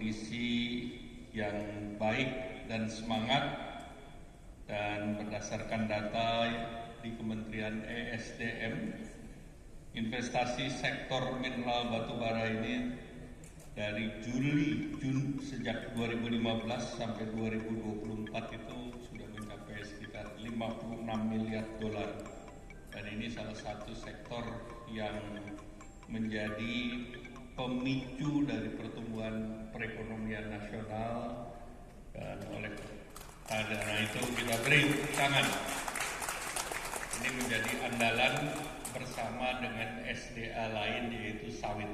kondisi yang baik dan semangat, dan berdasarkan data di Kementerian ESDM, investasi sektor mineral batubara ini dari Jun sejak 2015 sampai 2024 itu sudah mencapai sekitar 56 miliar dolar. Dan ini salah satu sektor yang menjadi pemicu dari pertumbuhan perekonomian nasional, dan oleh karena itu kita beri tangan. Ini menjadi andalan bersama dengan SDA lain, yaitu sawit.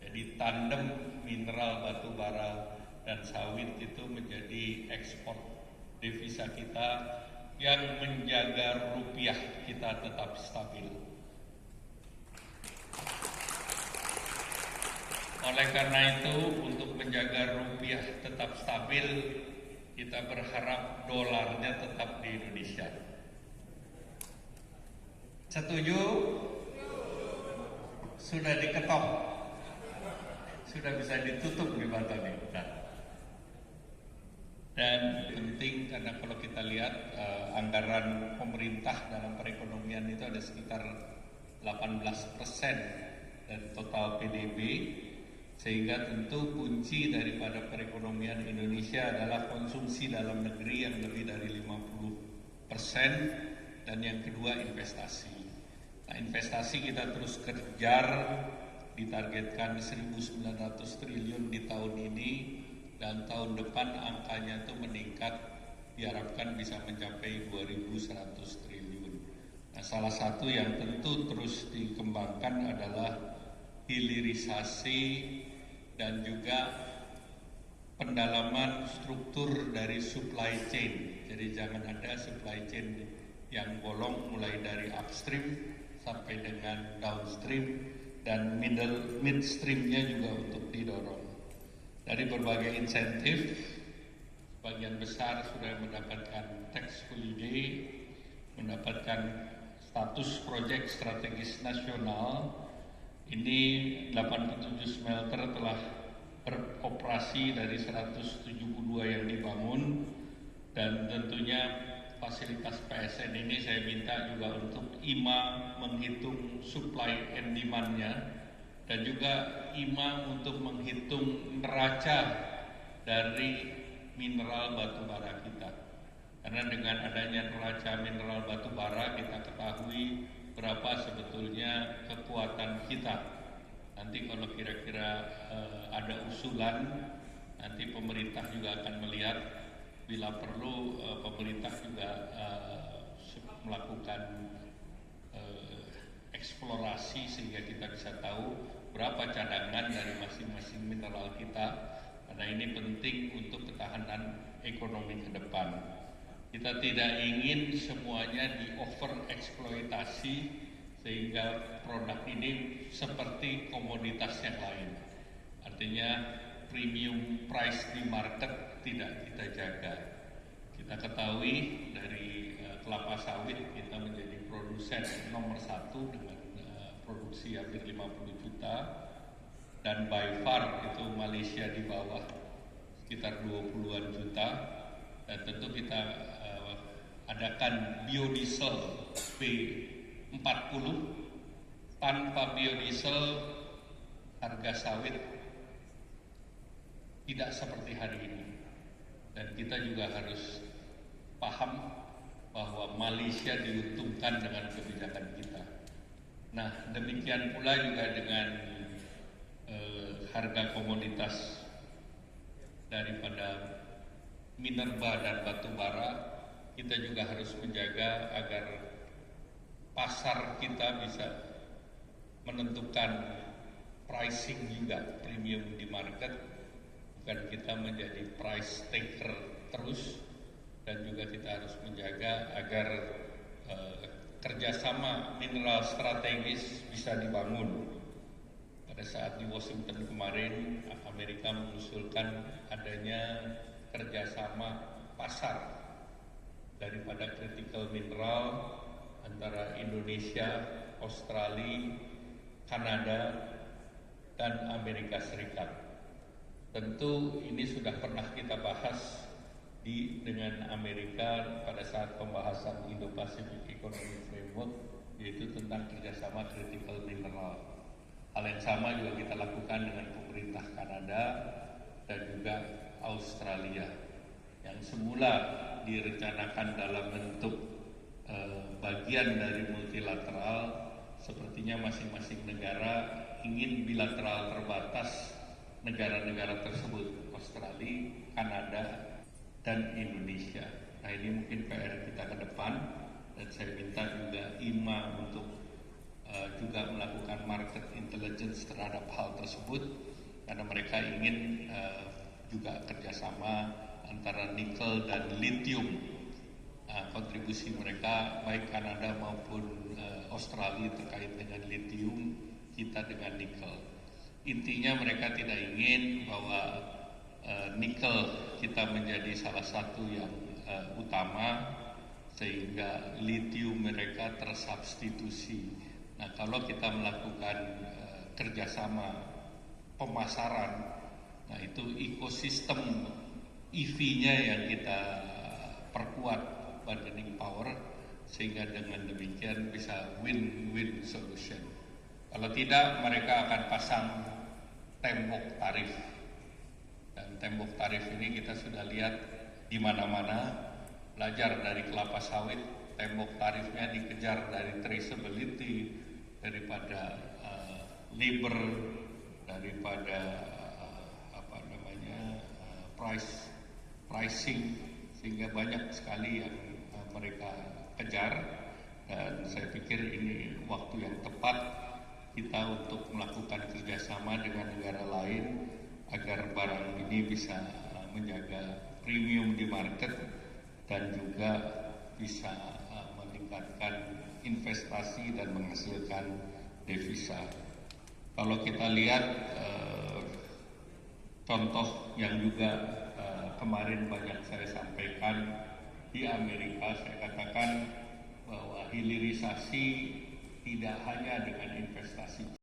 Jadi tandem mineral batubara dan sawit itu menjadi ekspor devisa kita yang menjaga rupiah kita tetap stabil. Oleh karena itu, untuk menjaga rupiah tetap stabil, kita berharap dolarnya tetap di Indonesia. Setuju? Sudah diketok, sudah bisa ditutup di mata nih. Dan penting karena kalau kita lihat anggaran pemerintah dalam perekonomian itu ada sekitar 18% dari total PDB, sehingga tentu kunci daripada perekonomian Indonesia adalah konsumsi dalam negeri yang lebih dari 50%, dan yang kedua investasi. Nah, investasi kita terus kejar, ditargetkan 1.900 triliun di tahun ini, dan tahun depan angkanya itu meningkat, diharapkan bisa mencapai 2.100 triliun. Nah, salah satu yang tentu terus dikembangkan adalah hilirisasi dan juga pendalaman struktur dari supply chain. Jadi jangan ada supply chain yang bolong mulai dari upstream sampai dengan downstream, dan midstreamnya juga untuk didorong. Dari berbagai insentif, sebagian besar sudah mendapatkan tax holiday, mendapatkan status proyek strategis nasional. Ini 87 smelter telah beroperasi dari 172 yang dibangun, dan tentunya fasilitas PSN ini saya minta juga untuk IMA menghitung supply and demand-nya, dan juga IMA untuk menghitung neraca dari mineral batubara kita. Karena dengan adanya neraca mineral batubara, kita ketahui berapa sebetulnya kekuatan kita. Nanti kalau kira-kira ada usulan, nanti pemerintah juga akan melihat, bila perlu pemerintah juga melakukan eksplorasi sehingga kita bisa tahu berapa cadangan dari masing-masing mineral kita, karena ini penting untuk ketahanan ekonomi ke depan. Kita tidak ingin semuanya di over eksploitasi sehingga produk ini seperti komoditas yang lain. Artinya premium price di market tidak kita jaga. Kita ketahui dari kelapa sawit kita menjadi produsen nomor 1 dengan produksi hampir 50 juta, dan by far itu Malaysia di bawah sekitar 20-an juta. Dan tentu kita adakan biodiesel B40. Tanpa biodiesel harga sawit tidak seperti hari ini, dan kita juga harus paham bahwa Malaysia diuntungkan dengan kebijakan kita. Nah, demikian pula juga dengan harga komoditas daripada minerba dan batu bara, kita juga harus menjaga agar pasar kita bisa menentukan pricing juga premium di market, bukan kita menjadi price taker terus. Dan juga kita harus menjaga agar kerjasama mineral strategis bisa dibangun. Pada saat di Washington kemarin, Amerika mengusulkan adanya kerjasama pasar daripada critical mineral antara Indonesia, Australia, Kanada, dan Amerika Serikat. Tentu ini sudah pernah kita bahas dengan Amerika pada saat pembahasan Indo-Pacific Economic Framework, yaitu tentang kerjasama critical mineral. Hal yang sama juga kita lakukan dengan pemerintah Kanada dan juga Australia, yang semula direncanakan dalam bentuk bagian dari multilateral. Sepertinya masing-masing negara ingin bilateral terbatas negara-negara tersebut, Australia, Kanada, dan Indonesia. Nah, ini mungkin PR kita ke depan, dan saya minta juga IMA untuk juga melakukan market intelligence terhadap hal tersebut, karena mereka ingin juga kerjasama antara nikel dan lithium. Kontribusi mereka baik Kanada maupun Australia terkait dengan lithium, kita dengan nikel. Intinya mereka tidak ingin bahwa nikel kita menjadi salah satu yang utama, sehingga lithium mereka tersubstitusi. Nah, kalau kita melakukan kerjasama pemasaran, nah itu ekosistem EV-nya yang kita perkuat, bargaining power, sehingga dengan demikian bisa win-win solution. Kalau tidak, mereka akan pasang tembok tarif. Dan tembok tarif ini kita sudah lihat di mana-mana. Belajar dari kelapa sawit, tembok tarifnya dikejar dari traceability, daripada labor, daripada pricing, sehingga banyak sekali yang mereka kejar. Dan saya pikir ini waktu yang tepat kita untuk melakukan kerjasama dengan negara lain agar barang ini bisa menjaga premium di market dan juga bisa meningkatkan investasi dan menghasilkan devisa. Kalau kita lihat contoh yang juga kemarin banyak saya sampaikan di Amerika, saya katakan bahwa hilirisasi tidak hanya dengan investasi